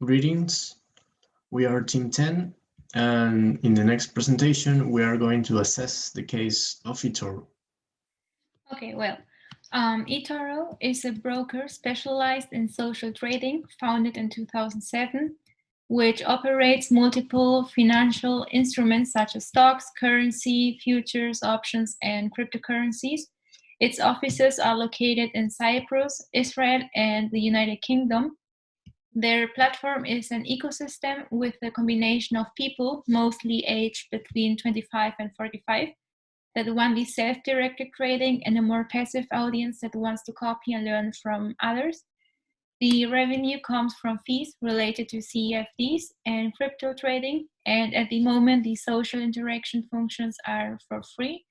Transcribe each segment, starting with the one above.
Greetings, we are Team 10, and in the next presentation we are going to assess the case of eToro. Okay, well, eToro is a broker specialized in social trading, founded in 2007, which operates multiple financial instruments such as stocks, currency, futures, options, and cryptocurrencies. Its offices are located in Cyprus, Israel, and the United Kingdom. Their platform is an ecosystem with a combination of people, mostly aged between 25 and 45, that want the self-directed trading and a more passive audience that wants to copy and learn from others. The revenue comes from fees related to CFDs and crypto trading, and at the moment, the social interaction functions are for free.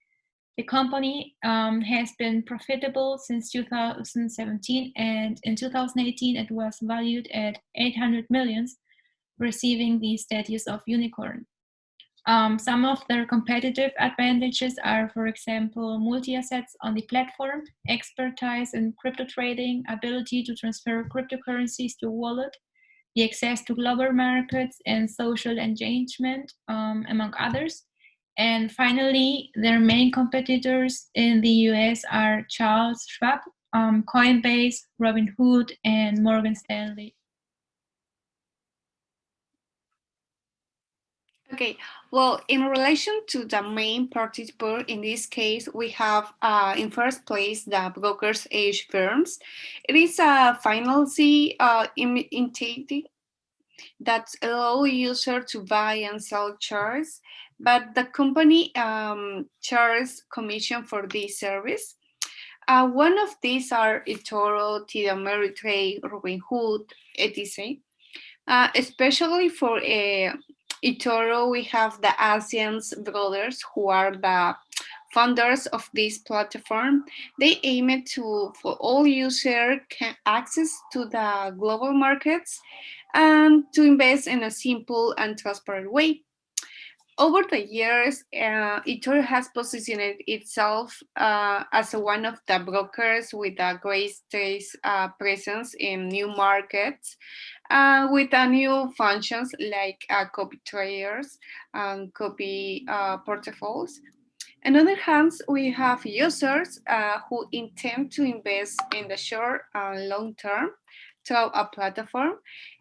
The company has been profitable since 2017, and in 2018, it was valued at 800 millions, receiving the status of unicorn. Some of their competitive advantages are, for example, multi-assets on the platform, expertise in crypto trading, ability to transfer cryptocurrencies to wallet, the access to global markets, and social engagement, among others. And finally, their main competitors in the US are Charles Schwab, Coinbase, Robinhood, and Morgan Stanley. Okay, well, in relation to the main participant, in this case, we have in first place the brokers age firms. It is a financial entity that allow user to buy and sell shares, but the company charges commission for this service. One of these are eToro, TD Ameritrade, Robinhood, etc. Especially for eToro, we have the Asians brothers who are the founders of this platform. They aim it to for all users can access to the global markets and to invest in a simple and transparent way. Over the years, eToro has positioned itself as one of the brokers with the greatest presence in new markets, with new functions like copy traders and copy portfolios. On the other hand, we have users who intend to invest in the short and long term through a platform.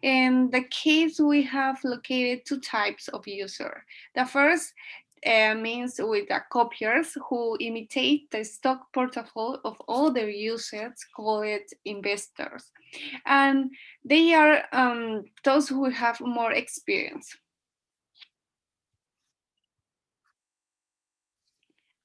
In the case, we have located two types of user. The first means with the copiers who imitate the stock portfolio of other users called investors. And they are those who have more experience.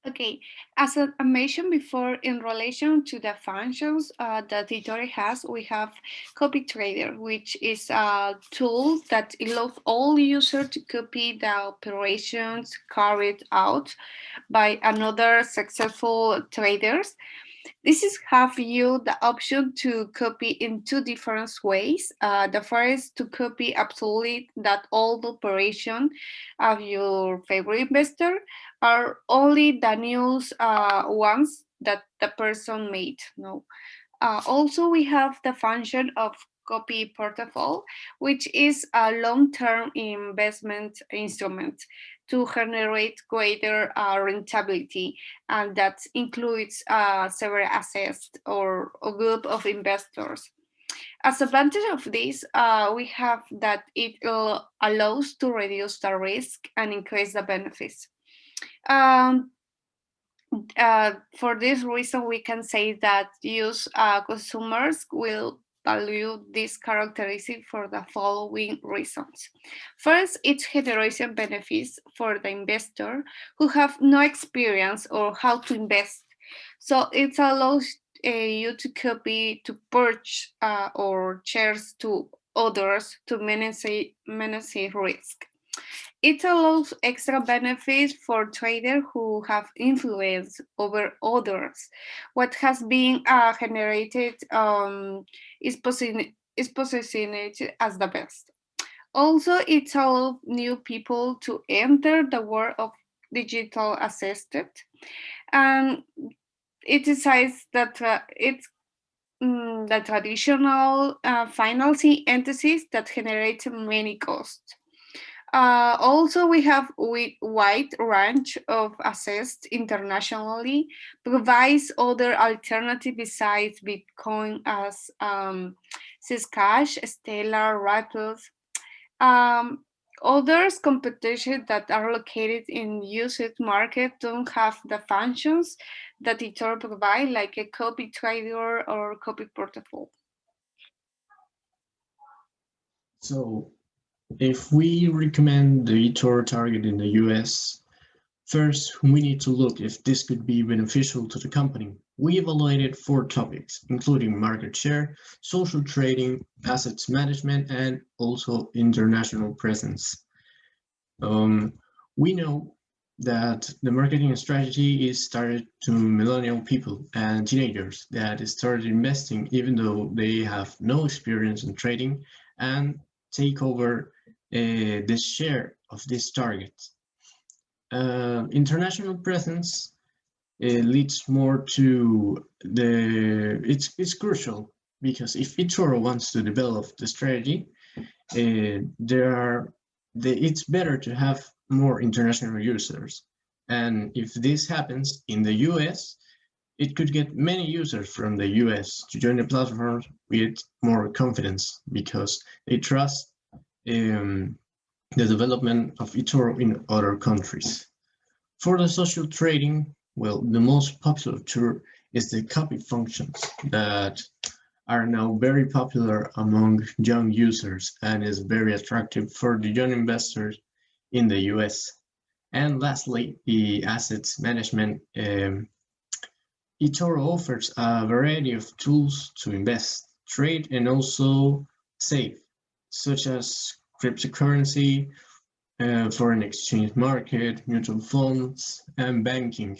Okay, as I mentioned before, in relation to the functions that eToro has, we have Copy Trader, which is a tool that allows all users to copy the operations carried out by another successful traders. This is have you the option to copy in two different ways. The first to copy absolutely that all the operation of your favorite investor are only the news ones that the person made. No. Also, we have the function of copy portfolio, which is a long-term investment instrument to generate greater rentability, and that includes several assets or a group of investors. As advantage of this, we have that it allows to reduce the risk and increase the benefits. For this reason, we can say that consumers will value this characteristic for the following reasons. First, it generates benefits for the investor who have no experience or how to invest. So it allows you to copy, to purchase or shares to others to manage risk. It allows extra benefits for traders who have influence over others. What has been generated is positioned as the best. Also, it allows new people to enter the world of digital assisted, and it decides that the traditional financing entities that generate many costs. Also, we have a wide range of assets internationally, provides other alternatives besides Bitcoin as Zcash, Stellar, Rapid. Others competition that are located in used market don't have the functions that eToro provide, like a copy trader or copy portfolio. So if we recommend the eToro target in the US, first we need to look if this could be beneficial to the company. We evaluated 4 topics, including market share, social trading, assets management, and also international presence. We know that the marketing strategy is started to millennial people and teenagers that started investing even though they have no experience in trading and take over the share of this target. International presence leads more to it's crucial because if eToro wants to develop the strategy, it's better to have more international users. And if this happens in the US, it could get many users from the US to join the platform with more confidence because they trust the development of eToro in other countries. For the social trading, well, the most popular tool is the copy functions that are now very popular among young users and is very attractive for the young investors in the US. And lastly, the assets management. eToro offers a variety of tools to invest, trade, and also save, such as cryptocurrency, foreign exchange market, mutual funds, and banking.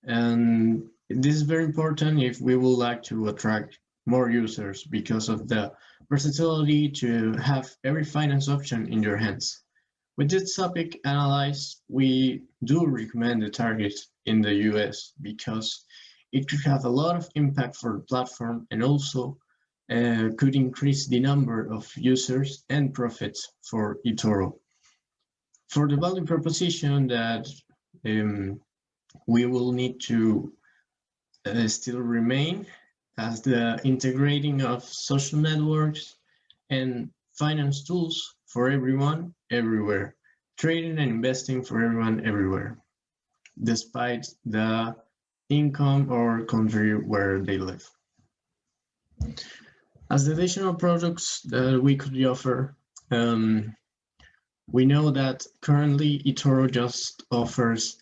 And this is very important if we would like to attract more users because of the versatility to have every finance option in your hands. With this topic analyzed, we do recommend the target in the US because it could have a lot of impact for the platform and also could increase the number of users and profits for eToro. For the value proposition that we will need to still remain as the integrating of social networks and finance tools for everyone, everywhere, trading and investing for everyone, everywhere, despite the income or country where they live. As the additional products that we could offer, we know that currently eToro just offers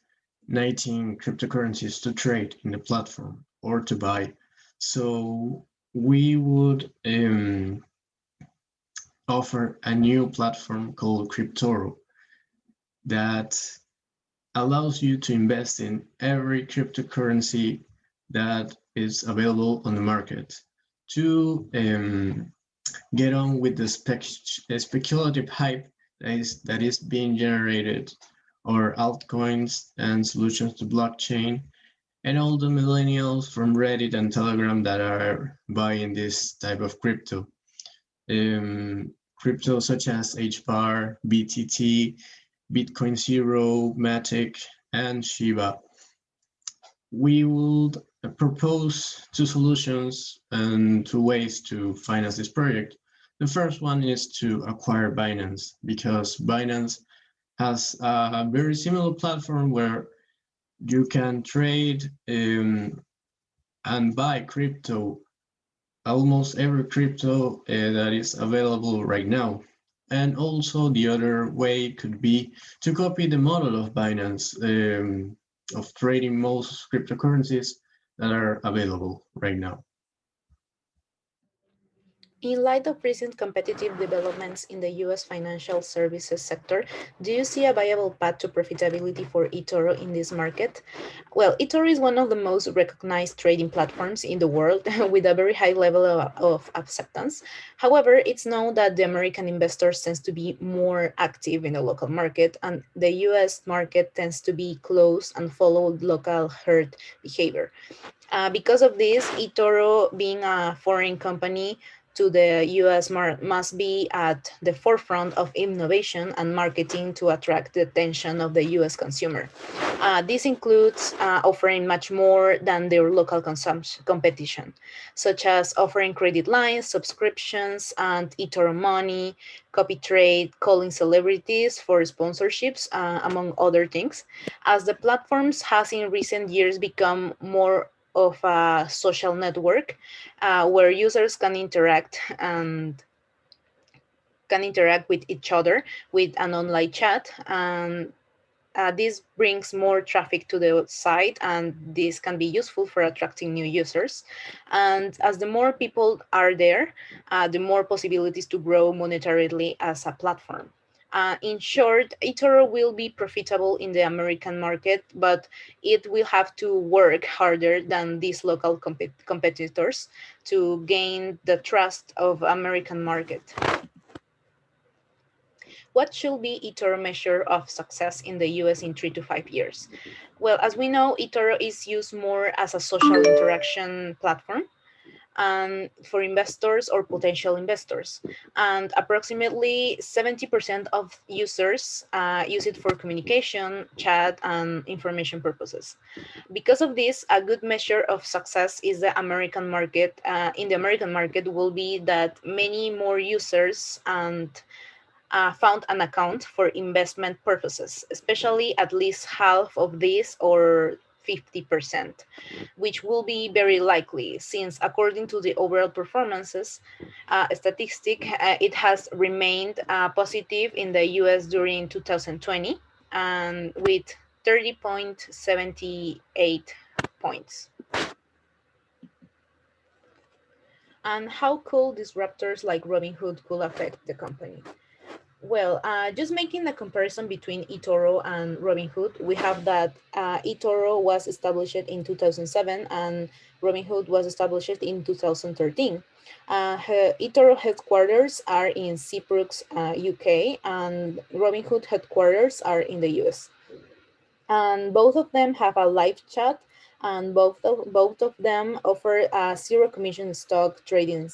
19 cryptocurrencies to trade in the platform or to buy. So we would offer a new platform called Cryptoro that allows you to invest in every cryptocurrency that is available on the market to get on with the speculative hype that is being generated, or altcoins and solutions to blockchain, and all the millennials from Reddit and Telegram that are buying this type of crypto. Crypto such as HBAR, BTT, Bitcoin Zero, Matic, and Shiba. We would propose 2 solutions and 2 ways to finance this project. The first one is to acquire Binance, because Binance has a very similar platform where you can trade and buy crypto, almost every crypto that is available right now. And also the other way could be to copy the model of Binance of trading most cryptocurrencies that are available right now. In light of recent competitive developments in the US financial services sector, do you see a viable path to profitability for eToro in this market? Well, eToro is one of the most recognized trading platforms in the world with a very high level of acceptance. However, it's known that the American investors tends to be more active in the local market and the US market tends to be closed and follow local herd behavior. Because of this, eToro, being a foreign company to the US, must be at the forefront of innovation and marketing to attract the attention of the US consumer. This includes offering much more than their local consumption competition, such as offering credit lines, subscriptions, and eToro Money, copy trade, calling celebrities for sponsorships, among other things. As the platforms has in recent years become more of a social network where users can interact with each other with an online chat, and this brings more traffic to the site, and this can be useful for attracting new users. And as the more people are there, the more possibilities to grow monetarily as a platform. In short, eToro will be profitable in the American market, but it will have to work harder than these local competitors to gain the trust of American market. What should be eToro measure of success in the US in 3 to 5 years? Well, as we know, eToro is used more as a social interaction platform and for investors or potential investors. And approximately 70% of users use it for communication, chat, and information purposes. Because of this, a good measure of success is the American market. In the American market will be that many more users and found an account for investment purposes, especially at least half of this or 50%, which will be very likely since according to the overall performances statistic, it has remained positive in the US during 2020 and with 30.78 points. And how could disruptors like Robinhood could affect the company? Well, just making a comparison between eToro and Robinhood, we have that eToro was established in 2007 and Robinhood was established in 2013. eToro headquarters are in Cyprus, UK, and Robinhood headquarters are in the US. And both of them have a live chat, and both of them offer zero commission stock trading.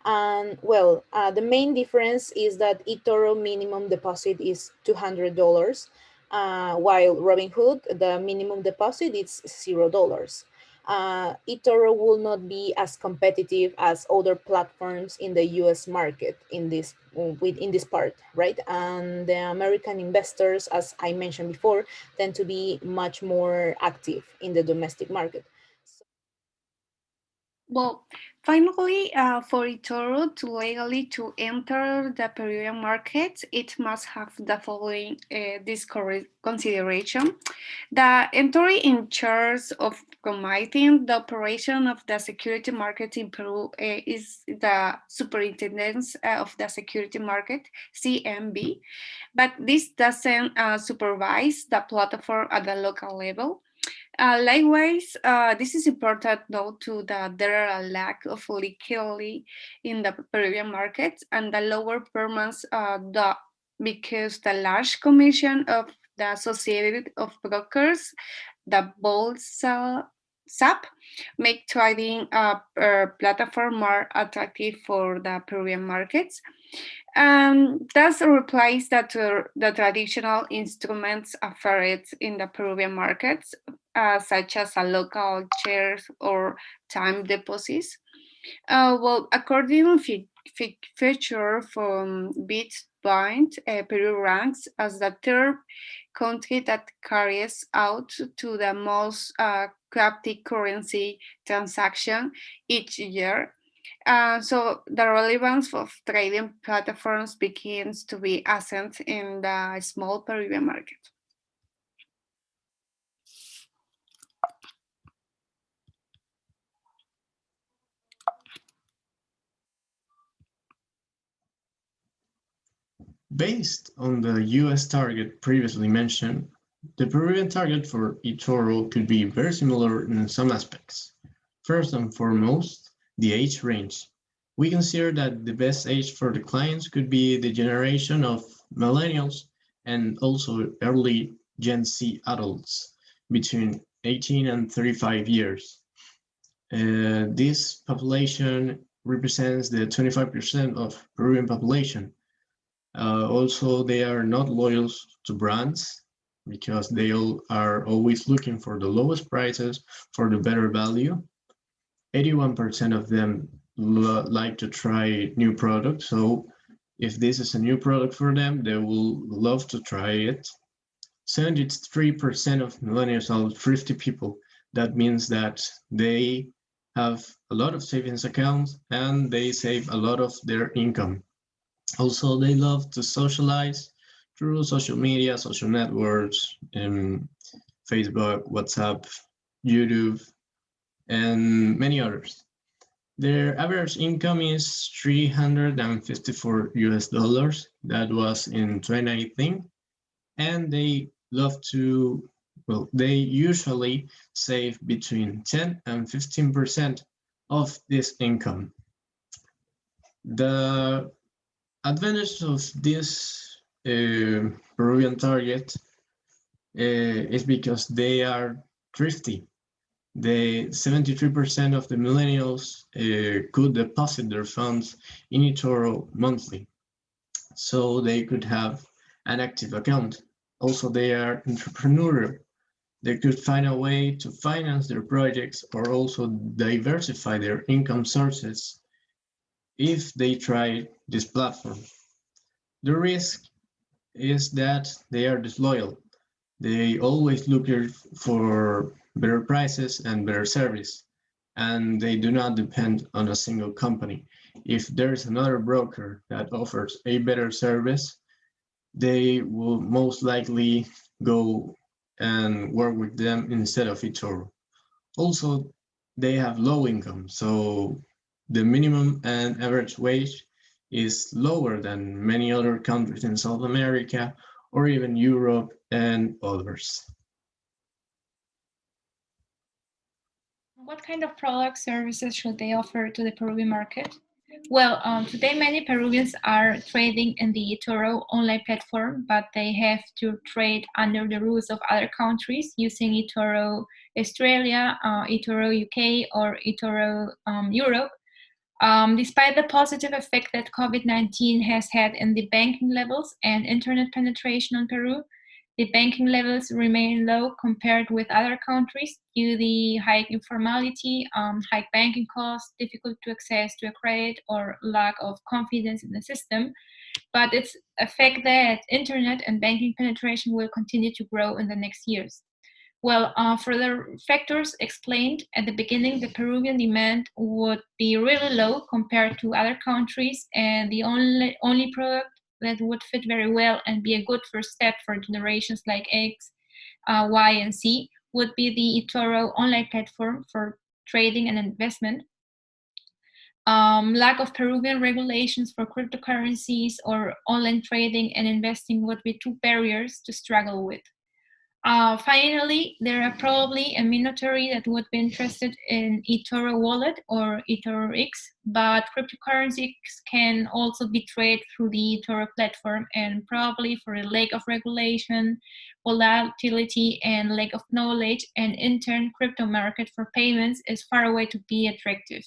And well, the main difference is that eToro minimum deposit is $200, while Robinhood the minimum deposit is $0. eToro will not be as competitive as other platforms in the U.S. market in this part, right? And the American investors, as I mentioned before, tend to be much more active in the domestic market. Well, finally, for eToro to legally to enter the Peruvian market, it must have the following consideration. The entry in charge of promoting the operation of the security market in Peru is the Superintendence of the Security Market, CMB, but this doesn't supervise the platform at the local level. Likewise, this is important though to that there are a lack of liquidity in the Peruvian market and the lower performance because the large commission of the Associated of Brokers, the Bolsa SAP, make trading platform more attractive for the Peruvian markets. Thus replace the traditional instruments offered in the Peruvian markets, such as a local shares or time deposits. Well, according to feature from Bitcoin, Peru ranks as the third country that carries out to the most cryptocurrency transaction each year. So the relevance of trading platforms begins to be ascent in the small Peruvian market. Based on the US target previously mentioned, the Peruvian target for eToro could be very similar in some aspects. First and foremost, the age range. We consider that the best age for the clients could be the generation of millennials and also early Gen Z adults between 18 and 35 years. This population represents the 25% of Peruvian population. Also, they are not loyal to brands because they all are always looking for the lowest prices for the better value. 81% of them like to try new products. So if this is a new product for them, they will love to try it. 73% of millennials are thrifty people. That means that they have a lot of savings accounts and they save a lot of their income. Also, they love to socialize through social media, social networks, Facebook, WhatsApp, YouTube, and many others. Their average income is 354 US dollars. That was in 2019. And they love to, well, they usually save between 10 and 15% of this income. The advantage of this Peruvian target is because they are thrifty. The 73% of the millennials could deposit their funds in eToro monthly, so they could have an active account. Also, they are entrepreneurial. They could find a way to finance their projects or also diversify their income sources if they try this platform. The risk is that they are disloyal. They always look for better prices and better service, and they do not depend on a single company. If there's another broker that offers a better service, they will most likely go and work with them instead of eToro. Also, they have low income, so the minimum and average wage is lower than many other countries in South America or even Europe and others. What kind of products, services should they offer to the Peruvian market? Well, today many Peruvians are trading in the eToro online platform, but they have to trade under the rules of other countries using eToro Australia, eToro UK, or eToro Europe. Despite the positive effect that COVID-19 has had in the banking levels and internet penetration in Peru, the banking levels remain low compared with other countries due to the high informality, high banking costs, difficult to access to a credit, or lack of confidence in the system. But it's a fact that internet and banking penetration will continue to grow in the next years. Well, for the factors explained at the beginning, the Peruvian demand would be really low compared to other countries, and the only product that would fit very well and be a good first step for generations like X, Y, and Z would be the eToro online platform for trading and investment. Lack of Peruvian regulations for cryptocurrencies or online trading and investing would be two barriers to struggle with. Finally, there are probably a minority that would be interested in eToro Wallet or eToro X, but cryptocurrencies can also be traded through the eToro platform, and probably for a lack of regulation, volatility, and lack of knowledge, an intern crypto market for payments is far away to be attractive.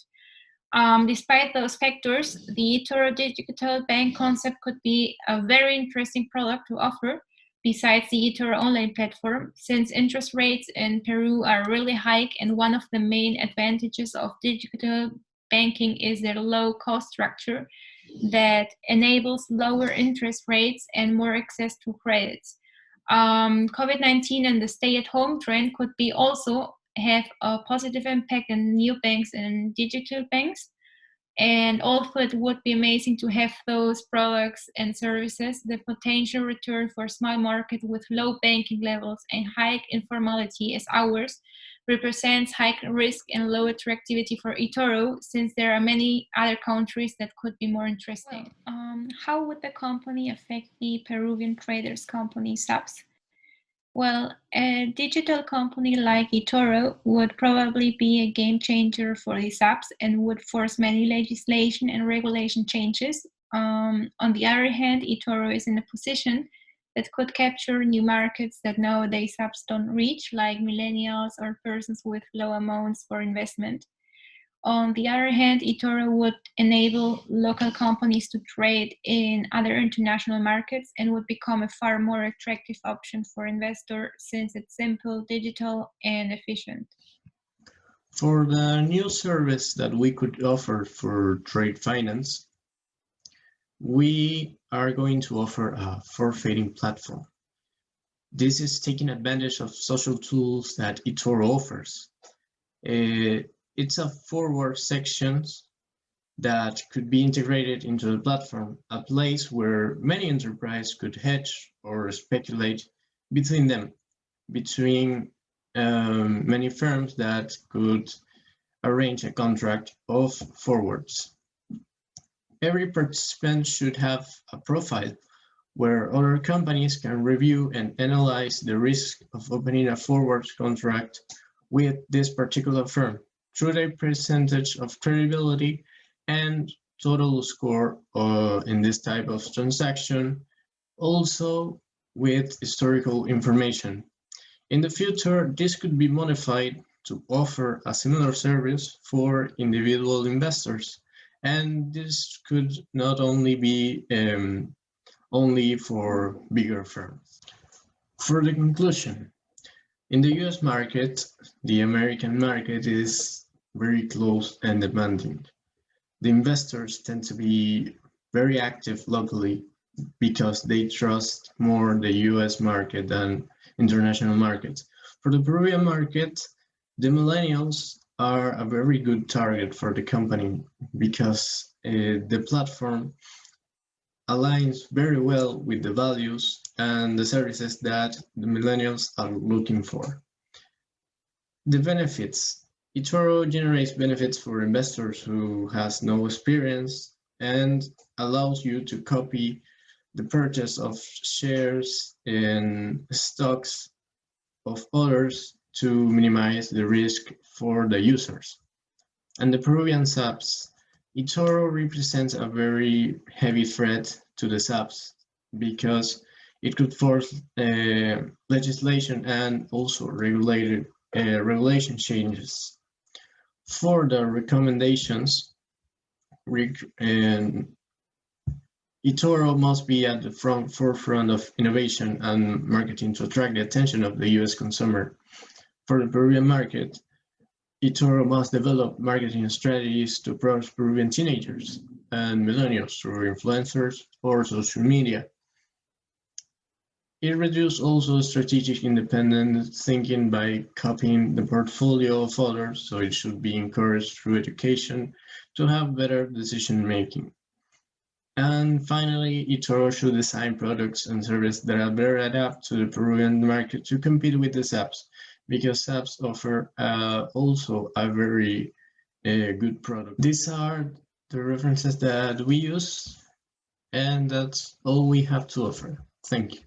Despite those factors, the eToro digital bank concept could be a very interesting product to offer besides the eToro online platform, since interest rates in Peru are really high, and one of the main advantages of digital banking is their low cost structure that enables lower interest rates and more access to credits. COVID-19 and the stay-at-home trend could be also have a positive impact on new banks and digital banks. And although it would be amazing to have those products and services, the potential return for a small market with low banking levels and high informality as ours represents high risk and low attractivity for eToro, since there are many other countries that could be more interesting. How would the company affect the Peruvian traders company subs? Well, a digital company like eToro would probably be a game changer for these apps and would force many legislation and regulation changes. On the other hand, eToro is in a position that could capture new markets that nowadays apps don't reach, like millennials or persons with low amounts for investment. On the other hand, eToro would enable local companies to trade in other international markets and would become a far more attractive option for investors since it's simple, digital, and efficient. For the new service that we could offer for trade finance, we are going to offer a forfeiting platform. This is taking advantage of social tools that eToro offers. It's a forward sections that could be integrated into the platform, a place where many enterprises could hedge or speculate between them, between many firms that could arrange a contract of forwards. Every participant should have a profile where other companies can review and analyze the risk of opening a forward contract with this particular firm through their percentage of credibility and total score in this type of transaction, also with historical information. In the future, this could be modified to offer a similar service for individual investors, and this could not only be only for bigger firms. For the conclusion, in the US market, the American market is very close and demanding. The investors tend to be very active locally because they trust more the US market than international markets. For the Peruvian market, the millennials are a very good target for the company because the platform aligns very well with the values and the services that the millennials are looking for. The benefits. eToro generates benefits for investors who has no experience and allows you to copy the purchase of shares in stocks of others to minimize the risk for the users. And the Peruvian subs. eToro represents a very heavy threat to the subs because it could force legislation and also regulation changes. For the recommendations, eToro must be at the forefront of innovation and marketing to attract the attention of the US consumer. For the Peruvian market, eToro must develop marketing strategies to approach Peruvian teenagers and millennials through influencers or social media. It reduces also strategic independent thinking by copying the portfolio of others, so it should be encouraged through education to have better decision making. And finally, eToro should design products and services that are better adapted to the Peruvian market to compete with the SAPs, because SAPs offer also a very good product. These are the references that we use, and that's all we have to offer. Thank you.